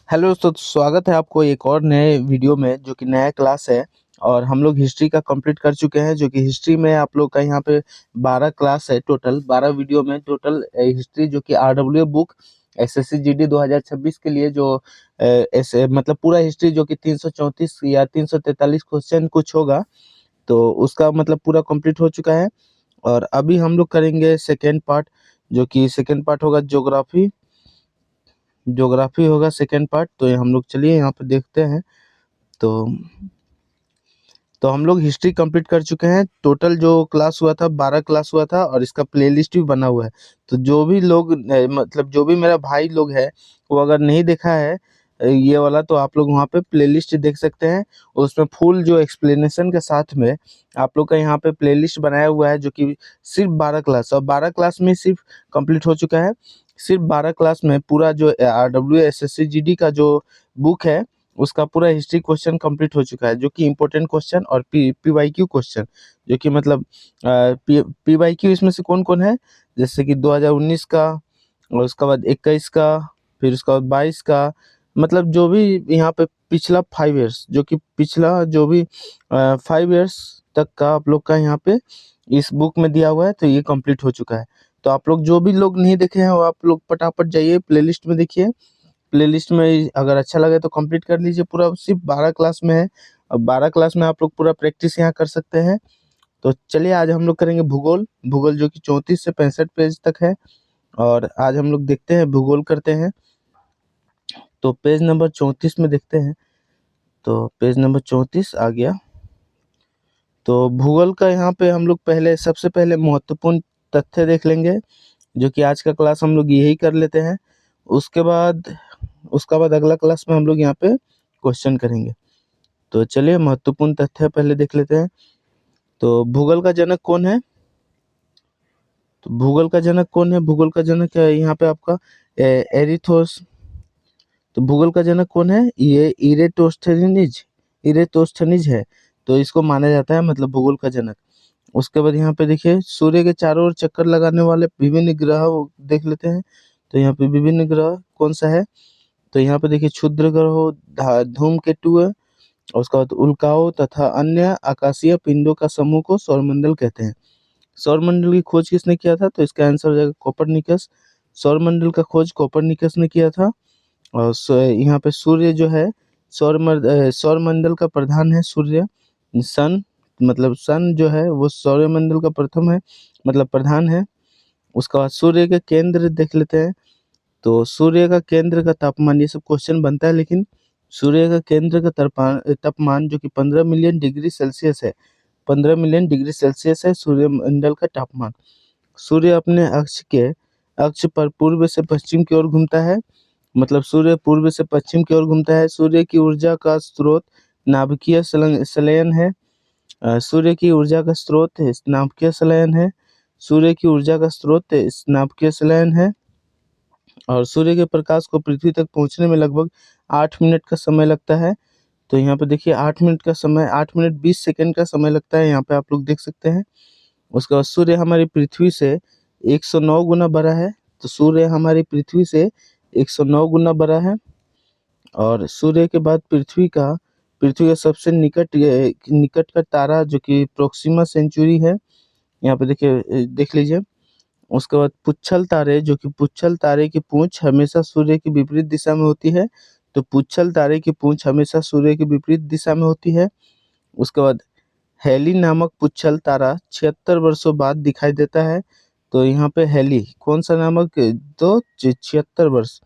Hello दोस्तों, तो स्वागत है आपको एक और नए वीडियो में जो कि नया क्लास है। और हम लोग हिस्ट्री का कंप्लीट कर चुके हैं, जो कि हिस्ट्री में आप लोग का यहाँ पे 12 क्लास है, टोटल 12 वीडियो में टोटल हिस्ट्री जो कि आरडब्ल्यू बुक एसएससी जीडी 2026 के लिए जो ऐसे मतलब पूरा हिस्ट्री जो कि 334 या 343 क्वेश्चन कुछ होगा, तो उसका मतलब पूरा कंप्लीट हो चुका है। और अभी हम लोग करेंगे सेकेंड पार्ट, जो कि सेकेंड पार्ट होगा ज्योग्राफी। ज्योग्राफी होगा सेकेंड पार्ट। तो ये हम लोग चलिए यहाँ पे देखते हैं। तो हम लोग हिस्ट्री कंप्लीट कर चुके हैं। टोटल जो क्लास हुआ था 12 क्लास हुआ था, और इसका प्लेलिस्ट भी बना हुआ है। तो जो भी लोग मतलब जो भी मेरा भाई लोग है, वो अगर नहीं देखा है ये वाला, तो आप लोग वहाँ पे प्लेलिस्ट देख सकते हैं। उसमें फुल जो एक्सप्लेनेशन के साथ में आप लोग का यहाँ पे प्लेलिस्ट बनाया हुआ है, जो कि सिर्फ 12 क्लास, और 12 क्लास में सिर्फ कंप्लीट हो चुका है। सिर्फ 12 क्लास में पूरा जो आरडब्ल्यू एसएससी जीडी का जो बुक है, उसका पूरा हिस्ट्री क्वेश्चन कंप्लीट हो चुका है, जो कि इम्पोर्टेंट क्वेश्चन और पीवाईक्यू क्वेश्चन, जो कि मतलब पीवाईक्यू इसमें से कौन कौन है, जैसे कि 2019 का, और उसके बाद 21 का, फिर उसके बाद 22 का, मतलब जो भी यहाँ पे पिछला 5 ईयर्स, जो कि पिछला जो भी 5 ईयर्स तक का आप लोग का यहाँ पे इस बुक में दिया हुआ है, तो ये कंप्लीट हो चुका है। तो आप लोग जो भी लोग नहीं देखे हैं, वो आप लोग फटाफट जाइए प्लेलिस्ट में देखिए। प्लेलिस्ट में अगर अच्छा लगे तो कंप्लीट कर लीजिए पूरा। सिर्फ 12 क्लास में है, अब 12 क्लास में आप लोग पूरा प्रैक्टिस यहाँ कर सकते हैं। तो चलिए आज हम लोग करेंगे भूगोल। भूगोल जो कि 34 से 65 पेज तक है, और आज हम लोग देखते हैं भूगोल करते हैं। तो पेज नंबर 34 में देखते हैं। तो पेज नंबर 34 आ गया। तो भूगोल का यहाँ पे हम लोग पहले सबसे पहले महत्वपूर्ण तथ्य देख लेंगे, जो कि आज का क्लास हम लोग यही कर लेते हैं। उसके बाद अगला क्लास में हम लोग यहाँ पे क्वेश्चन करेंगे। तो चलिए महत्वपूर्ण तथ्य पहले देख लेते हैं। तो भूगोल का जनक कौन है? तो भूगोल का जनक कौन है? भूगोल का जनक है यहाँ पे आपका एरिथोस। तो भूगोल का जनक कौन है? ये इरेटोस्थेनिज है। तो इसको माना जाता है मतलब भूगोल का जनक। उसके बाद यहाँ पे देखिए सूर्य के चारों ओर चक्कर लगाने वाले विभिन्न ग्रह देख लेते हैं। तो यहाँ पे विभिन्न ग्रह कौन सा है? तो यहाँ पे देखिए क्षुद्र ग्रह, धूमकेतु है, और उसके बाद उल्काओं तथा अन्य आकाशीय पिंडों का समूह को सौरमंडल कहते हैं। सौरमंडल की खोज किसने किया था? तो इसका आंसर हो जाएगा कोपरनिकस। सौरमंडल का खोज कोपरनिकस ने किया था। और यहाँ पे सूर्य जो है सौरमंडल का प्रधान है सूर्य। सन मतलब सन जो है वो सौरमंडल का प्रथम है, मतलब प्रधान है। उसके बाद सूर्य के केंद्र देख लेते हैं। तो सूर्य का केंद्र का तापमान, ये सब क्वेश्चन बनता है, लेकिन सूर्य का केंद्र का तापमान जो कि 15 मिलियन डिग्री सेल्सियस है। 15 मिलियन डिग्री सेल्सियस है सूर्यमंडल का तापमान। सूर्य अपने अक्ष पर पूर्व से पश्चिम की ओर घूमता है, मतलब सूर्य पूर्व से पश्चिम की ओर घूमता है। सूर्य की ऊर्जा का स्रोत नाभिकीय संलयन है। सूर्य की ऊर्जा का स्रोत नाभिकीय संलयन है। सूर्य की ऊर्जा का स्रोत नाभिकीय संलयन है। और सूर्य के प्रकाश को पृथ्वी तक पहुंचने में लगभग 8 मिनट का समय लगता है। तो यहाँ पे देखिए 8 मिनट का समय, 8 मिनट 20 सेकंड का समय लगता है, यहाँ पे आप लोग देख सकते हैं। उसके बाद सूर्य हमारी पृथ्वी से 109 गुना बड़ा है। तो सूर्य हमारी पृथ्वी से 109 गुना बड़ा है। और सूर्य के बाद पृथ्वी का सबसे निकट का तारा जो कि प्रोक्सिमा सेंचुरी है, यहाँ पे देखिए देख लीजिए। उसके बाद पुच्छल तारे, जो कि पुच्छल तारे की पूंछ हमेशा सूर्य की विपरीत दिशा में होती है। तो पुच्छल तारे की पूंछ हमेशा सूर्य की विपरीत दिशा में होती है। उसके बाद हेली नामक पुच्छल तारा 76 वर्षों बाद दिखाई देता है। तो यहाँ पे हेली कौन सा नामक, तो 76 वर्ष,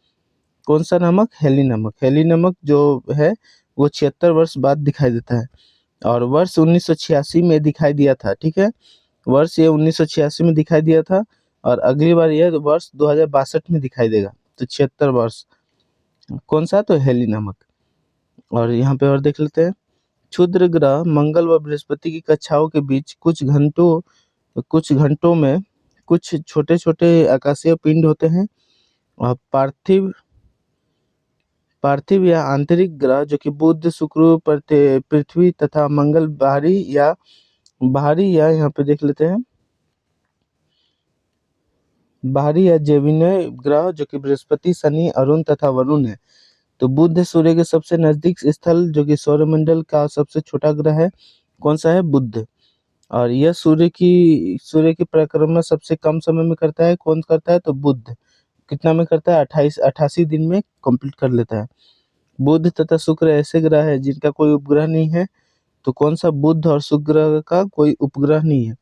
कौन सा नामक? हेली नामक जो है वो 76 वर्ष बाद दिखाई देता है। और वर्ष 1986 में दिखाई दिया था, ठीक है। वर्ष ये 1986 में दिखाई दिया था, और अगली बार यह वर्ष 2062 में दिखाई देगा। तो 76 वर्ष कौन सा? तो हेली नामक। और यहाँ पे और देख लेते हैं। क्षुद्र ग्रह मंगल व बृहस्पति की कक्षाओं के बीच कुछ घंटों में कुछ छोटे छोटे आकाशीय पिंड होते हैं। और पार्थिव या आंतरिक ग्रह जो कि बुध, शुक्र, पृथ्वी तथा मंगल बाहरी या यहाँ पे देख लेते हैं बाहरी या जेविनय ग्रह जो कि बृहस्पति, शनि, अरुण तथा वरुण है। तो बुध सूर्य के सबसे नजदीक स्थल जो कि सौरमंडल का सबसे छोटा ग्रह है, कौन सा है? बुध। और यह सूर्य की परिक्रमा सबसे कम समय में करता है, कौन करता है? तो बुध। कितना में करता है? 88 दिन में कंप्लीट कर लेता है। बुध तथा शुक्र ऐसे ग्रह है जिनका कोई उपग्रह नहीं है। तो कौन सा? बुध और शुक्र ग्रह का कोई उपग्रह नहीं है।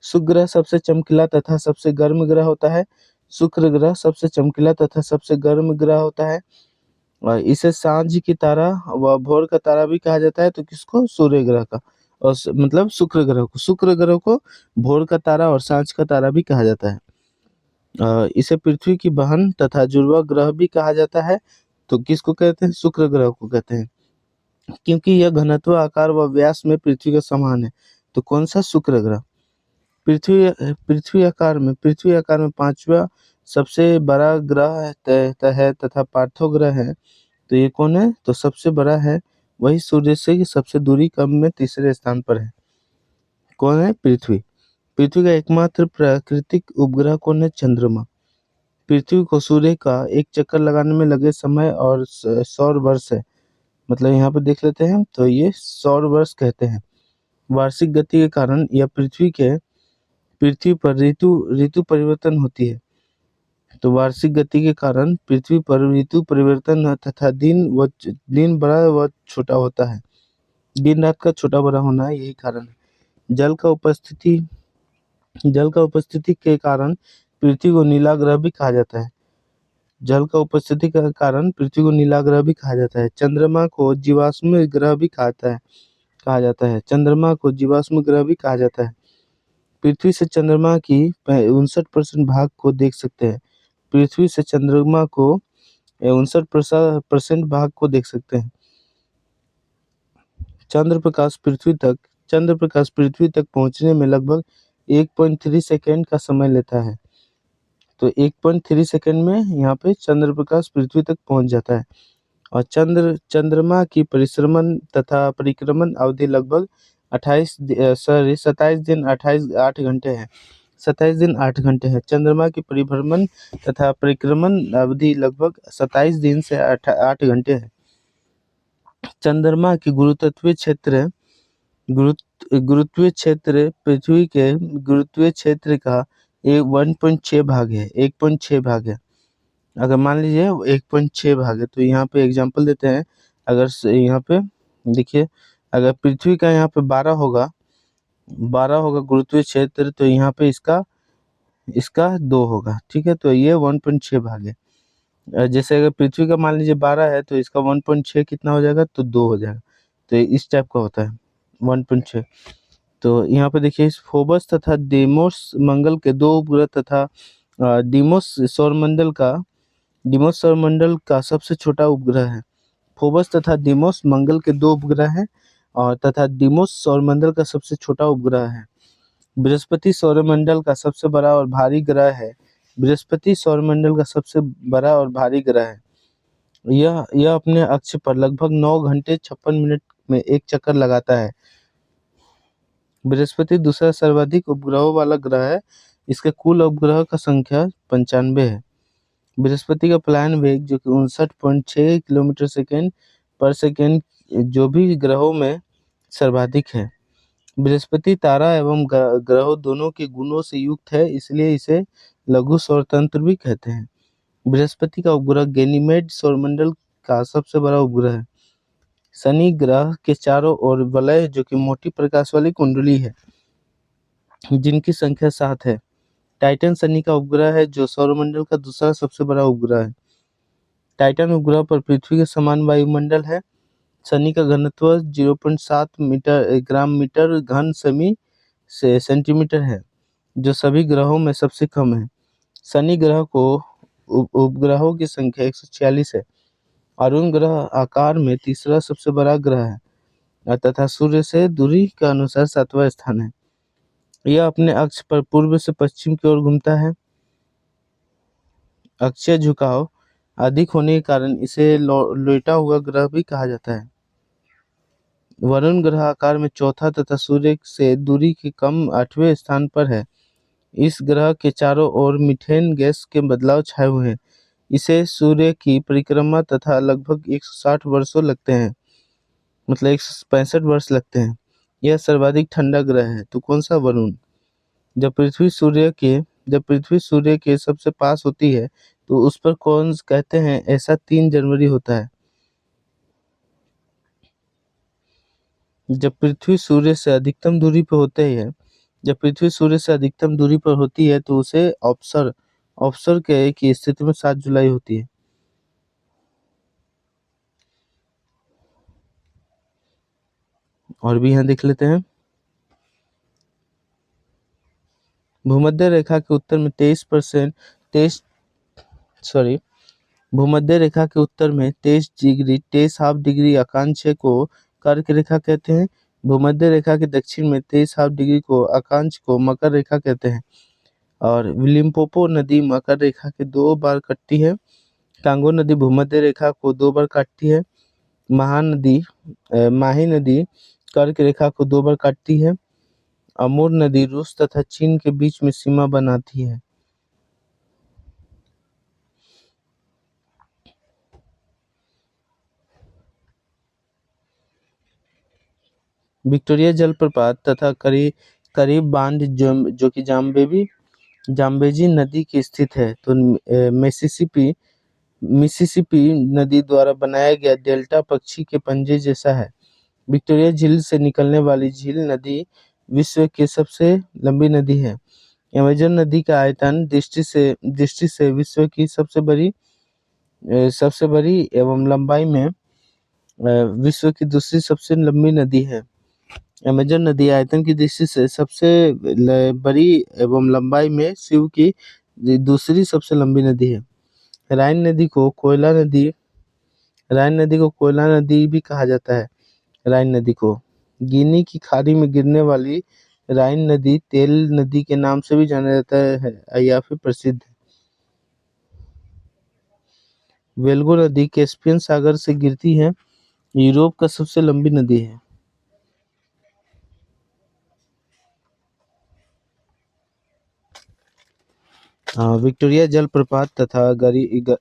शुक्र ग्रह सबसे चमकीला तथा सबसे गर्म ग्रह होता है। शुक्र ग्रह सबसे चमकीला तथा सबसे गर्म ग्रह होता है। और इसे सांझ की तारा व भोर का तारा भी कहा जाता है। तो किसको? सूर्य ग्रह का। और मतलब शुक्र ग्रह को भोर का तारा और सांझ का तारा भी कहा जाता है। इसे पृथ्वी की बहन तथा जुड़वा ग्रह भी कहा जाता है। तो किसको कहते हैं? शुक्र ग्रह को कहते हैं, क्योंकि यह घनत्व, आकार व व्यास में पृथ्वी के समान है। तो कौन सा? शुक्र ग्रह। पृथ्वी आकार में पांचवा सबसे बड़ा ग्रह है तथा पार्थो ग्रह है। तो ये कौन है? तो सबसे बड़ा है, वही सूर्य से सबसे दूरी कम में तीसरे स्थान पर है। कौन है? पृथ्वी। पृथ्वी का एकमात्र प्राकृतिक उपग्रह कौन है? चंद्रमा। पृथ्वी को सूर्य का एक चक्कर लगाने में लगे समय और सौर वर्ष है। मतलब यहाँ पे देख लेते हैं, तो ये सौर वर्ष कहते हैं। वार्षिक गति के कारण यह पृथ्वी पर ऋतु ऋतु परिवर्तन होती है। तो वार्षिक गति के कारण पृथ्वी पर ऋतु परिवर्तन तथा दिन बड़ा व छोटा होता है। दिन रात का छोटा बड़ा होना है, यही कारण है। जल का उपस्थिति के कारण पृथ्वी को नीला ग्रह भी कहा जाता है। जल का उपस्थिति के कारण पृथ्वी को नीला ग्रह भी कहा जाता है। चंद्रमा को जीवाश्म ग्रह भी कहा जाता है। चंद्रमा को जीवाश्म ग्रह भी कहा जाता है। पृथ्वी से चंद्रमा की 59% भाग को देख सकते हैं। पृथ्वी से चंद्रमा को 59% भाग को देख सकते हैं। चंद्र प्रकाश पृथ्वी तक पहुंचने में लगभग 1.3 सेकेंड का समय लेता है। तो 1.3 सेकेंड में यहाँ पे चंद्र प्रकाश पृथ्वी तक पहुंच जाता है। और चंद्रमा की परिश्रमण तथा परिक्रमण अवधि लगभग 27 दिन 8 घंटे है। 27 दिन 8 घंटे है। चंद्रमा की परिभ्रमण तथा परिक्रमण अवधि लगभग 27 दिन से 8 घंटे है। चंद्रमा की गुरुत्वीय क्षेत्र पृथ्वी के गुरुत्वीय क्षेत्र का 1.6 भाग है। 1.6 भाग है। अगर मान लीजिए 1.6 भाग है, तो यहाँ पे एग्जांपल देते हैं। अगर यहाँ पे देखिए, अगर पृथ्वी का यहाँ पे 12 होगा गुरुत्वीय क्षेत्र, तो यहाँ पे इसका 2 होगा। ठीक है, तो ये 1.6 भाग है। जैसे अगर पृथ्वी का मान लीजिए 12 है, तो इसका 1.6 कितना हो जाएगा? तो 2 हो जाएगा। तो इस टाइप का होता है 1.6। तो यहाँ पे देखिए, इस फोबस तथा डेमोस मंगल के 2 उपग्रह तथा डिमोस सौरमंडल का सबसे छोटा उपग्रह है। फोबस तथा डिमोस मंगल के 2 उपग्रह हैं और तथा डिमोस सौरमंडल का सबसे छोटा उपग्रह है। बृहस्पति सौरमंडल का सबसे बड़ा और भारी ग्रह है। बृहस्पति सौरमंडल का सबसे बड़ा और भारी ग्रह है। यह अपने अक्ष पर लगभग 9 घंटे 56 मिनट में एक चक्कर लगाता है। बृहस्पति दूसरा सर्वाधिक उपग्रहों वाला ग्रह है। इसके कुल उपग्रह का संख्या 95 है। बृहस्पति का पलायन वेग जो कि 59.6 किलोमीटर सेकेंड पर सेकेंड जो भी ग्रहों में सर्वाधिक है। बृहस्पति तारा एवं ग्रहों दोनों के गुणों से युक्त है, इसलिए इसे लघु सौर तंत्र भी कहते हैं। बृहस्पति का उपग्रह गैनीमेड सौरमंडल का सबसे बड़ा उपग्रह है। शनि ग्रह के चारों ओर वलय जो कि मोटी प्रकाश वाली कुंडली है, जिनकी संख्या 7 है। टाइटन शनि का उपग्रह है, जो सौरमंडल का दूसरा सबसे बड़ा उपग्रह है। टाइटन उपग्रह पर पृथ्वी के समान वायुमंडल है। शनि का घनत्व 0.7 ग्राम मीटर घन से सेंटीमीटर है, जो सभी ग्रहों में सबसे कम है। शनि ग्रह को उपग्रहों की संख्या 146 है। अरुण ग्रह आकार में तीसरा सबसे बड़ा ग्रह है तथा सूर्य से दूरी के अनुसार 7वां स्थान है। यह अपने अक्ष पर पूर्व से पश्चिम की ओर घूमता है। अक्षीय झुकाव अधिक होने के कारण इसे लेटा हुआ ग्रह भी कहा जाता है। वरुण ग्रह आकार में चौथा तथा सूर्य से दूरी के कम 8वें स्थान पर है। इस ग्रह के चारों ओर मीथेन गैस के बदलाव छाए हुए हैं। इसे सूर्य की परिक्रमा तथा लगभग 160 वर्षों लगते हैं, मतलब 165 वर्ष लगते हैं। यह सर्वाधिक ठंडा ग्रह है। तो कौन सा? वरुण। जब पृथ्वी सूर्य के जब पृथ्वी सूर्य के सबसे पास होती है तो उस पर कौन कहते हैं ऐसा 3 जनवरी होता है? जब पृथ्वी सूर्य से अधिकतम दूरी पर होते ही है जब पृथ्वी सूर्य से अधिकतम दूरी पर होती है तो उसे अवसर अवसर के की स्थिति में 7 जुलाई होती है। और भी यहाँ देख लेते हैं। भूमध्य रेखा के उत्तर में 23% 23 सॉरी भूमध्य रेखा के उत्तर में 23 हाफ डिग्री अक्षांश को कर्क रेखा कहते हैं। भूमध्य रेखा के दक्षिण में 23 हाफ डिग्री को अक्षांश को मकर रेखा कहते हैं। और लिम्पोपो नदी मकर रेखा के 2 बार कटती है। कांगो नदी भूमध्य रेखा को 2 बार काटती है। माही नदी कर्क रेखा को 2 बार काटती है। अमूर नदी रूस तथा चीन के बीच में सीमा बनाती है। विक्टोरिया जलप्रपात तथा करीब बांध जो कि जाम्बेजी नदी की स्थित है। तो मिसिसिपी नदी द्वारा बनाया गया डेल्टा पक्षी के पंजे जैसा है। विक्टोरिया झील से निकलने वाली झील नदी विश्व की सबसे लंबी नदी है। अमेजन नदी का आयतन दृष्टि से विश्व की सबसे बड़ी एवं लंबाई में विश्व की दूसरी सबसे लंबी नदी है। अमेजन नदी आयतन की दृष्टि से सबसे बड़ी एवं लंबाई में शिव की दूसरी सबसे लंबी नदी है। राइन नदी को कोयला नदी भी कहा जाता है। राइन नदी को गिनी की खाड़ी में गिरने वाली राइन नदी तेल नदी के नाम से भी जाना जाता है या फिर प्रसिद्ध है। वेल्गो नदी कैस्पियन सागर से गिरती है। यूरोप का सबसे लंबी नदी है। विक्टोरिया जलप्रपात तथा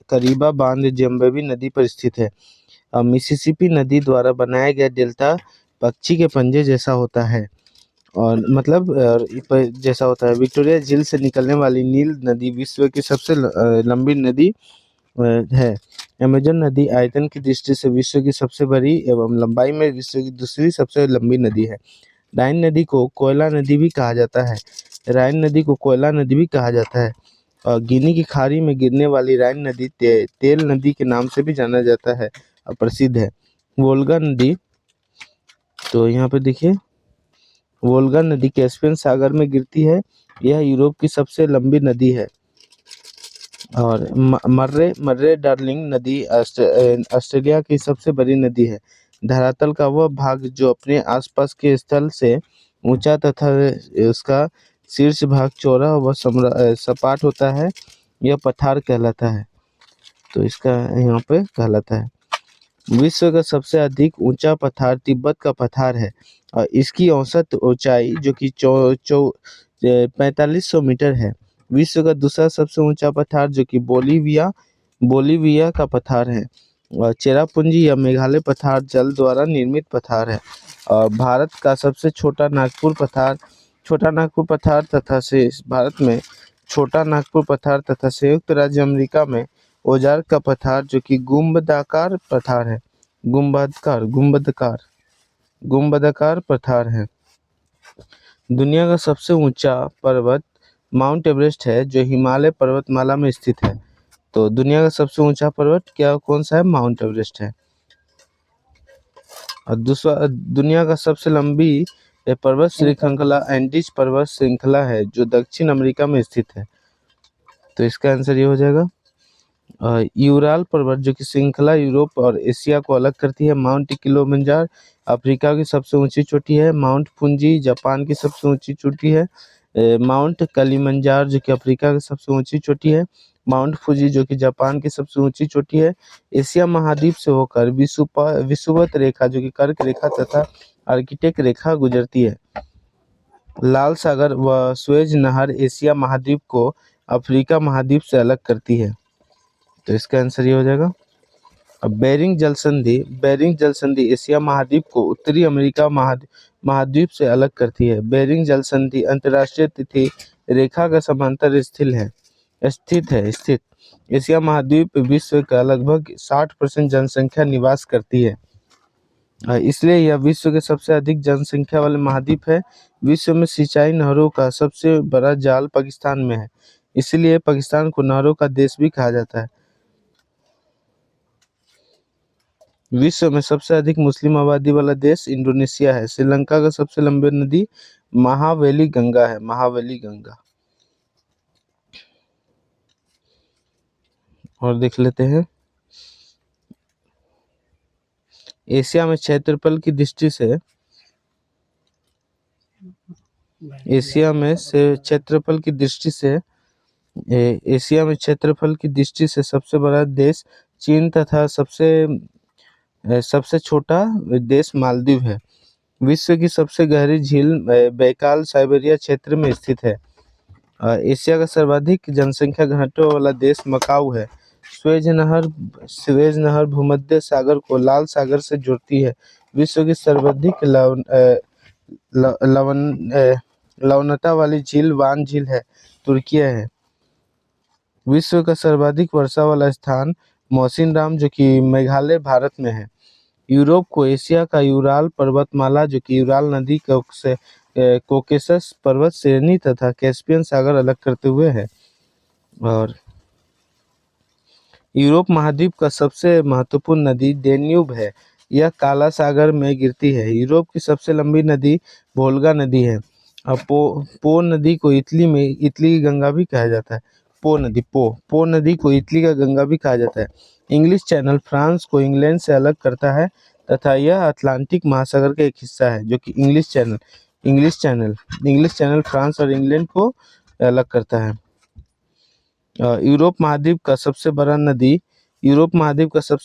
करीबा बांध जिम्बाब्वे नदी पर स्थित है। मिसिसिपी नदी द्वारा बनाया गया डेल्टा पक्षी के पंजे जैसा होता है और मतलब जैसा होता है। विक्टोरिया झील से निकलने वाली नील नदी विश्व की सबसे लंबी नदी है। अमेजन नदी आयतन की दृष्टि से विश्व की सबसे बड़ी एवं लंबाई में विश्व की दूसरी सबसे लंबी नदी है। राइन नदी को कोयला नदी भी कहा जाता है। राइन नदी को कोयला नदी भी कहा जाता है। और गिनी की खाड़ी में गिरने वाली राइन नदी तेल नदी के नाम से भी जाना जाता है और प्रसिद्ध है। वोल्गा नदी, तो यहाँ पे देखिए वोल्गा नदी कैस्पियन सागर में गिरती है। यह यूरोप की सबसे लंबी नदी है। और मर्रे डार्लिंग नदी ऑस्ट्रेलिया की सबसे बड़ी नदी है। धरातल का वह भाग जो अपने आसपास के स्थल से ऊंचा तथा उसका शीर्ष भाग चौड़ा व सपाट होता है, यह पठार कहलाता है। तो इसका यहाँ पे कहलाता है। विश्व का सबसे अधिक ऊंचा पठार तिब्बत का पठार है और इसकी औसत ऊंचाई जो कि 4500 मीटर है। विश्व का दूसरा सबसे ऊंचा पठार जो कि बोलीविया का पठार है। और चेरापूंजी या मेघालय पठार जल द्वारा निर्मित पठार है। और भारत का सबसे छोटा नागपुर पठार तथा से भारत में छोटा नागपुर पठार तथा संयुक्त राज्य अमेरिका में औजार का पठार जो कि गुंबदाकार पठार है। गुंबदाकार पठार है। दुनिया का सबसे ऊंचा पर्वत माउंट एवरेस्ट है जो हिमालय पर्वतमाला में स्थित है। तो दुनिया का सबसे ऊंचा पर्वत कौन सा है? माउंट एवरेस्ट है। और दूसरा दुनिया का सबसे लंबी पर्वत श्रृंखला एंडीज पर्वत श्रृंखला है जो दक्षिण अमेरिका में स्थित है। तो इसका आंसर ये हो जाएगा। यूराल पर्वत जो कि श्रृंखला यूरोप और एशिया को अलग करती है। माउंट किलिमंजारो अफ्रीका की सबसे ऊंची चोटी है। माउंट फुजी जापान की सबसे ऊंची चोटी है। माउंट किलिमंजारो जो कि अफ्रीका की सबसे ऊंची चोटी है। माउंट फुजी जो कि जापान की सबसे ऊंची चोटी है। एशिया महाद्वीप से होकर विषुवत रेखा जो कि कर्क रेखा तथा आर्कटिक रेखा गुजरती है। लाल सागर व सुएज नहर एशिया महाद्वीप को अफ्रीका महाद्वीप से अलग करती है। तो इसका आंसर ये हो जाएगा। अब बेरिंग जल संधि एशिया महाद्वीप को उत्तरी अमेरिका महाद्वीप से अलग करती है। बेरिंग जल संधि अंतर्राष्ट्रीय तिथि रेखा का समांतर स्थित एशिया महाद्वीप पे विश्व का लगभग 60% जनसंख्या निवास करती है। इसलिए यह विश्व के सबसे अधिक जनसंख्या वाले महाद्वीप है। विश्व में सिंचाई नहरों का सबसे बड़ा जाल पाकिस्तान में है, इसलिए पाकिस्तान को नहरों का देश भी कहा जाता है। विश्व में सबसे अधिक मुस्लिम आबादी वाला देश इंडोनेशिया है। श्रीलंका का सबसे लंबी नदी महावेली गंगा है, महावेली गंगा। और देख लेते हैं, एशिया में क्षेत्रफल की दृष्टि से एशिया में क्षेत्रफल की दृष्टि से सबसे बड़ा देश चीन तथा सबसे छोटा देश मालदीव है। विश्व की सबसे गहरी झील बैकाल साइबेरिया क्षेत्र में स्थित है। एशिया का सर्वाधिक जनसंख्या घनत्व वाला देश मकाऊ है। स्वेज नहर भूमध्य सागर को लाल सागर से जोड़ती है। विश्व की सर्वाधिक लवणता वाली झील वान झील है, तुर्किया है। विश्व का सर्वाधिक वर्षा वाला स्थान मौसिनराम जो कि मेघालय भारत में है। यूरोप को एशिया का यूराल पर्वतमाला जो कि यूराल नदी से कोकेसस पर्वत श्रेणी तथा कैस्पियन सागर अलग करते हुए है। और यूरोप महाद्वीप का सबसे महत्वपूर्ण नदी डेन्यूब है, यह काला सागर में गिरती है। यूरोप की सबसे लंबी नदी वोल्गा नदी है। अब पो नदी को इटली की गंगा भी कहा जाता है। पो नदी को इटली का गंगा भी कहा जाता है। इंग्लिश चैनल फ्रांस को इंग्लैंड से अलग करता है तथा यह अटलांटिक महासागर का एक हिस्सा है, जो कि इंग्लिश चैनल फ्रांस और इंग्लैंड को अलग करता है। यूरोप महाद्वीप का सबसे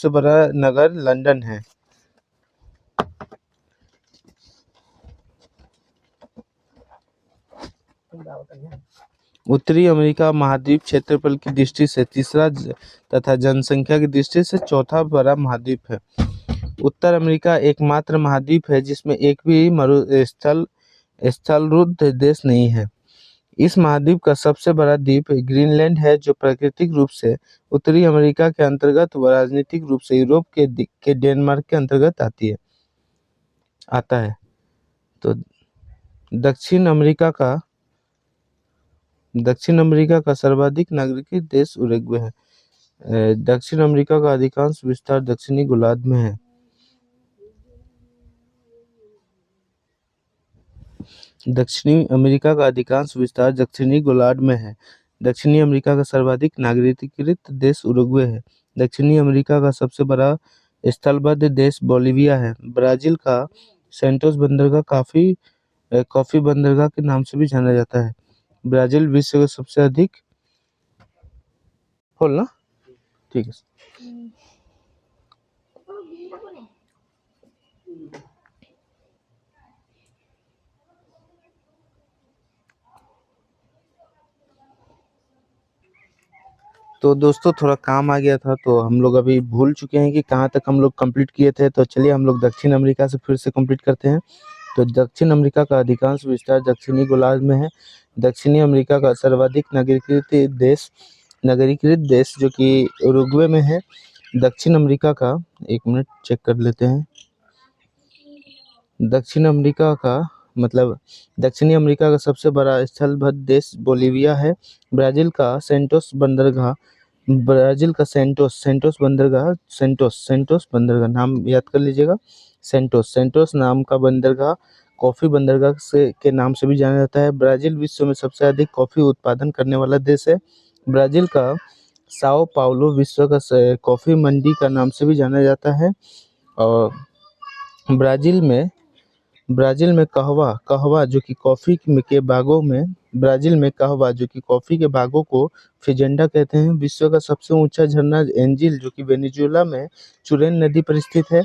बड़ा नगर लंदन है। उत्तरी अमेरिका महाद्वीप क्षेत्रफल की दृष्टि से तीसरा तथा जनसंख्या की दृष्टि से चौथा बड़ा महाद्वीप है। उत्तर अमेरिका एकमात्र महाद्वीप है जिसमें एक भी स्थलरुद्ध देश नहीं है। इस महाद्वीप का सबसे बड़ा द्वीप ग्रीनलैंड है, जो प्राकृतिक रूप से उत्तरी अमेरिका के अंतर्गत व राजनीतिक रूप से यूरोप के डेनमार्क के अंतर्गत आता है। तो दक्षिण अमेरिका का सर्वाधिक नागरिक देश उरुग्वे है। दक्षिण अमेरिका का अधिकांश विस्तार दक्षिणी गोलार्ध में है। दक्षिणी अमेरिका का सर्वाधिक नागरिकीकृत देश उरुग्वे है। दक्षिणी अमेरिका का सबसे बड़ा स्थलबद्ध देश बोलिविया है। ब्राजील का सेंटोस बंदरगाह कॉफी बंदरगाह के नाम से भी जाना जाता है। ब्राजील विश्व का सबसे अधिक बोलना ठीक है। तो दोस्तों थोड़ा काम आ गया था, तो हम लोग अभी भूल चुके हैं कि कहाँ तक हम लोग कंप्लीट किए थे। तो चलिए हम लोग दक्षिण अमेरिका से फिर से कंप्लीट करते हैं। तो दक्षिण अमेरिका का अधिकांश विस्तार दक्षिणी गोलार्ध में है। दक्षिणी अमेरिका का सर्वाधिक नगरीकृत देश जो कि उरुग्वे में है। दक्षिण अमेरिका का, एक मिनट चेक कर लेते हैं। दक्षिणी अमेरिका का सबसे बड़ा स्थलबद्ध देश बोलिविया है। ब्राजील का सेंटोस बंदरगाह नाम याद कर लीजिएगा। सेंटोस नाम का बंदरगाह कॉफी बंदरगाह के नाम से भी जाना जाता है। ब्राजील विश्व में सबसे अधिक कॉफी उत्पादन करने वाला देश है। ब्राजील का साओ पाउलो विश्व का कॉफी मंडी का नाम से भी जाना जाता है। और ब्राजील में कहवा जो कि कॉफी के बागों को फिजेंडा कहते हैं। विश्व का सबसे ऊंचा झरना एंजिल जो कि वेनेजुएला में चुरेन नदी पर स्थित है,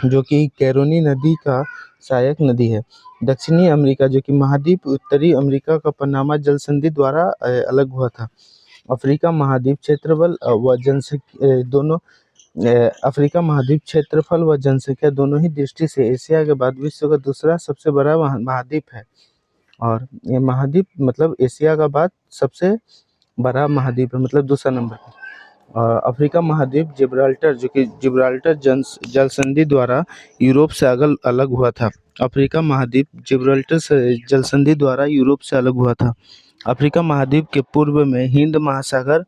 जो कि कैरोनी नदी का सहायक नदी है। दक्षिणी अमेरिका जो कि महाद्वीप उत्तरी अमेरिका का पनामा जल संधि द्वारा अलग हुआ था। अफ्रीका महाद्वीप क्षेत्रफल व जनसंख्या दोनों अफ्रीका महाद्वीप क्षेत्रफल व जनसंख्या दोनों ही दृष्टि से एशिया के बाद विश्व का दूसरा सबसे बड़ा महाद्वीप है। और ये महाद्वीप मतलब एशिया का बाद सबसे बड़ा महाद्वीप है, मतलब दूसरा नंबर पे। और अफ्रीका महाद्वीप जिब्राल्टर जो कि जिब्राल्टर जल संधि द्वारा यूरोप से अलग अलग हुआ था। अफ्रीका महाद्वीप जिब्राल्टर से जल संधि द्वारा यूरोप से अलग हुआ था। अफ्रीका महाद्वीप के पूर्व में हिंद महासागर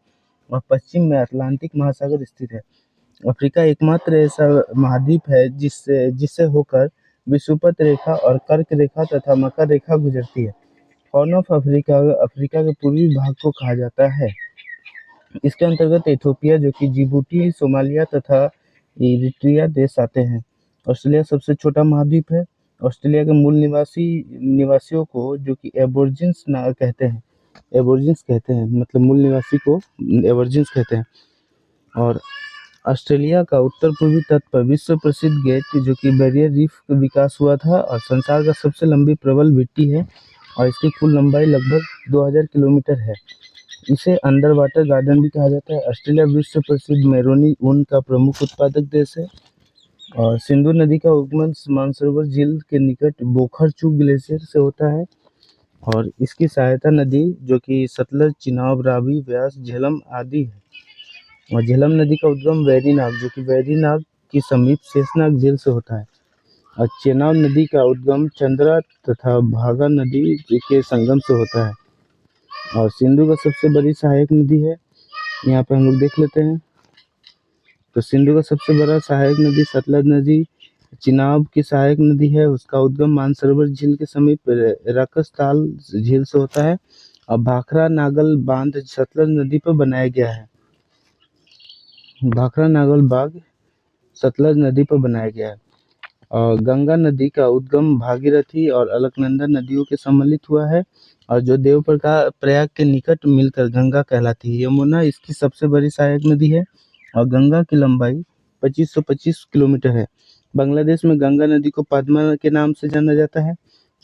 और पश्चिम में अटलांटिक महासागर स्थित है। अफ्रीका एकमात्र ऐसा महाद्वीप है जिससे जिससे होकर विषुवत रेखा और कर्क रेखा तथा मकर रेखा गुजरती है। हॉर्न ऑफ अफ्रीका अफ्रीका के पूर्वी भाग को कहा जाता है। इसके अंतर्गत इथोपिया जो कि जिबूटी, सोमालिया तथा इरिट्रिया देश आते हैं। ऑस्ट्रेलिया सबसे छोटा महाद्वीप है। ऑस्ट्रेलिया के मूल निवासियों को जो कि एबोर्जिन्स कहते हैं, एबोर्जिन्स कहते हैं, मतलब मूल निवासी को एबोर्जिन्स कहते हैं। और ऑस्ट्रेलिया का उत्तर पूर्वी तट पर विश्व प्रसिद्ध गेट जो कि बैरियर रीफ का विकास हुआ था और संसार का सबसे लंबी प्रबल भित्ति है और इसकी कुल लंबाई लगभग 2000 किलोमीटर है। इसे अंडर वाटर गार्डन भी कहा जाता है। ऑस्ट्रेलिया विश्व प्रसिद्ध मेरोनी ऊन का प्रमुख उत्पादक देश है। और सिंधु नदी का उगम मानसरोवर झील के निकट बोखरचू ग्लेशियर से होता है। और इसकी सहायता नदी जो कि सतलज, चिनाब, रावी, व्यास, झेलम आदि है। और झेलम नदी का उद्गम वैरीनाग जो कि वैरीनाग के समीप शेषनाग झील से होता है। और चेनाब नदी का उद्गम चंद्रा तथा भागा नदी के संगम से होता है। और सिंधु का सबसे बड़ी सहायक नदी है, यहाँ पे हम लोग देख लेते हैं। तो सिंधु का सबसे बड़ा सहायक नदी सतलज नदी चिनाब की सहायक नदी है। उसका उद्गम मानसरोवर झील के समीप राकसताल झील से होता है। और भाखड़ा नागल बांध सतलज नदी पर बनाया गया है। भाखड़ा नागल बांध सतलज नदी पर बनाया गया है। और गंगा नदी का उद्गम भागीरथी और अलकनंदा नदियों के सम्मिलित हुआ है और जो प्रयाग के निकट मिलकर गंगा कहलाती है। यमुना इसकी सबसे बड़ी सहायक नदी है और गंगा की लंबाई 2525 किलोमीटर है। बांग्लादेश में गंगा नदी को पद्मा के नाम से जाना जाता है।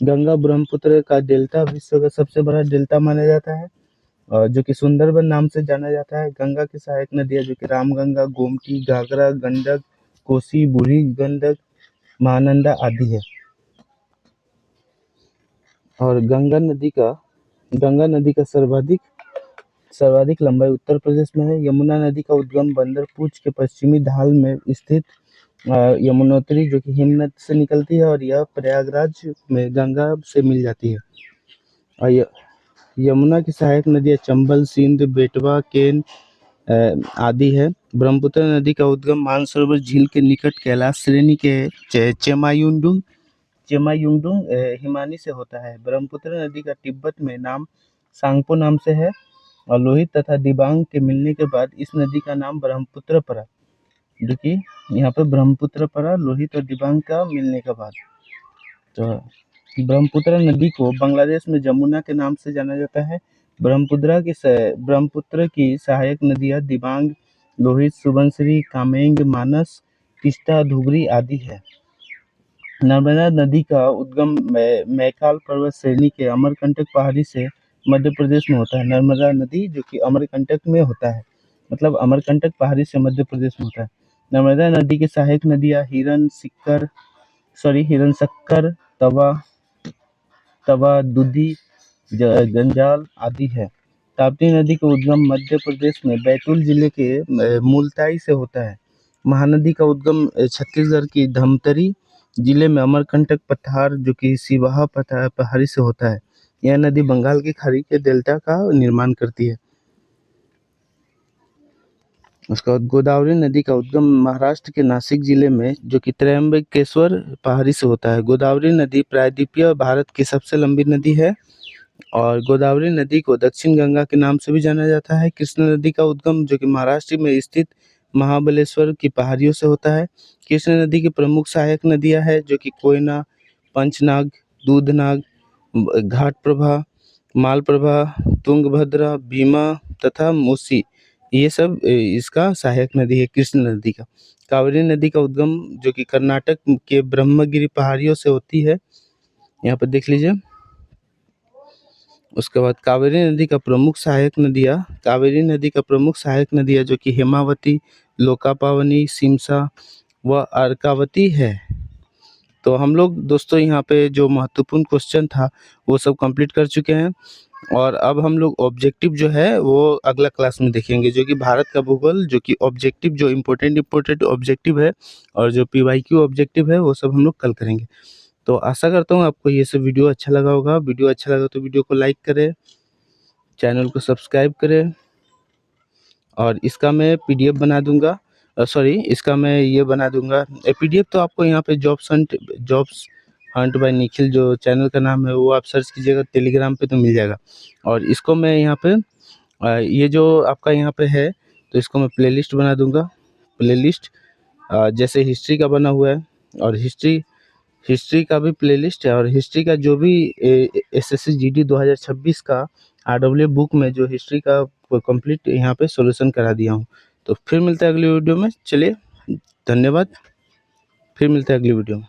गंगा ब्रह्मपुत्र का डेल्टा विश्व का सबसे बड़ा डेल्टा माना जाता है और जो कि सुंदरबन नाम से जाना जाता है। गंगा की सहायक नदियाँ जो कि रामगंगा, गोमती, घाघरा, गंडक, कोसी, बूढ़ी गंडक, महानंदा आदि है। और गंगा नदी का सर्वाधिक लंबाई उत्तर प्रदेश में है। यमुना नदी का उद्गम बंदर पूंछ के पश्चिमी ढाल में स्थित यमुनोत्री जो कि हिमनद से निकलती है और यह प्रयागराज में गंगा से मिल जाती है। और यमुना की सहायक नदियाँ चंबल, सिंध, बेटवा, केन आदि है। ब्रह्मपुत्र नदी का उद्गम मानसरोवर झील के निकट कैलाश श्रेणी के चेमायुंडुंग हिमानी से होता है। ब्रह्मपुत्र नदी का तिब्बत में नाम सांगपो नाम से है और लोहित तथा दिबांग के मिलने के बाद इस नदी का नाम ब्रह्मपुत्र पड़ा, जो कि यहाँ पे ब्रह्मपुत्र पड़ा लोहित और दिबांग का मिलने के बाद। तो ब्रह्मपुत्र नदी को बांग्लादेश में जमुना के नाम से जाना जाता है। ब्रह्मपुत्र की सहायक नदियाँ दिबांग, लोहित, सुबनसिरी, कामेंग, मानस, तीस्ता, धुबरी आदि है। नर्मदा नदी का उद्गम मैकाल पर्वत श्रेणी के अमरकंटक पहाड़ी से मध्य प्रदेश में होता है। नर्मदा नदी जो कि अमरकंटक में होता है, मतलब अमरकंटक पहाड़ी से मध्य प्रदेश में होता है। नर्मदा नदी की सहायक नदियाँ हिरन शक्कर, तवा, दूधी, गंजाल आदि है। ताप्ती नदी का उद्गम मध्य प्रदेश में बैतूल जिले के मुल्ताई से होता है। महानदी का उद्गम छत्तीसगढ़ की धमतरी जिले में अमरकंटक पठार जो कि सिवाहा पहाड़ी से होता है। यह नदी बंगाल की खाड़ी के डेल्टा का निर्माण करती है। उसके बाद गोदावरी नदी का उद्गम महाराष्ट्र के नासिक जिले में जो कि त्र्यंबकेश्वर पहाड़ी से होता है। गोदावरी नदी प्रायद्वीपीय भारत की सबसे लंबी नदी है और गोदावरी नदी को दक्षिण गंगा के नाम से भी जाना जाता है। कृष्णा नदी का उद्गम जो कि महाराष्ट्र में स्थित महाबलेश्वर की पहाड़ियों से होता है। कृष्णा नदी की प्रमुख सहायक नदियां हैं जो कि कोयना, पंचनाग, दूधनाग, घाटप्रभा, मालप्रभा, तुंगभद्रा, भीमा तथा मूसी, ये सब इसका सहायक नदी है कृष्ण नदी का। कावेरी नदी का उद्गम जो कि कर्नाटक के ब्रह्मगिरी पहाड़ियों से होती है, यहाँ पर देख लीजिए। उसके बाद कावेरी नदी का प्रमुख सहायक नदियाँ जो कि हेमावती, लोकापावनी, सिमसा व अर्कावती है। तो हम लोग दोस्तों यहाँ पे जो महत्वपूर्ण क्वेश्चन था वो सब कंप्लीट कर चुके हैं, और अब हम लोग ऑब्जेक्टिव जो है वो अगला क्लास में देखेंगे, जो कि भारत का भूगोल, जो कि ऑब्जेक्टिव जो इम्पोर्टेंट ऑब्जेक्टिव है और जो पीवाईक्यू ऑब्जेक्टिव है वो सब हम लोग कल करेंगे। तो आशा करता हूँ आपको ये सब वीडियो अच्छा लगा होगा। वीडियो अच्छा लगा तो वीडियो को लाइक करें, चैनल को सब्सक्राइब करें, और इसका मैं पीडीएफ बना दूंगा, इसका मैं ये बना दूंगा पीडीएफ। तो आपको यहाँ पे जॉब्स हंट बाय निखिल जो चैनल का नाम है वो आप सर्च कीजिएगा, टेलीग्राम पे तो मिल जाएगा। और इसको मैं यहाँ पे ये जो आपका यहाँ पे है तो इसको मैं प्लेलिस्ट बना दूंगा। प्लेलिस्ट जैसे हिस्ट्री का बना हुआ है, और हिस्ट्री का भी प्लेलिस्ट है, और हिस्ट्री का जो भी एसएससी जीडी 2026 का आरडब्ल्यू बुक में जो हिस्ट्री का कंप्लीट यहाँ पे सॉल्यूशन करा दिया हूँ। तो फिर मिलता है अगली वीडियो में। चलिए, धन्यवाद। फिर मिलते हैं अगली वीडियो में।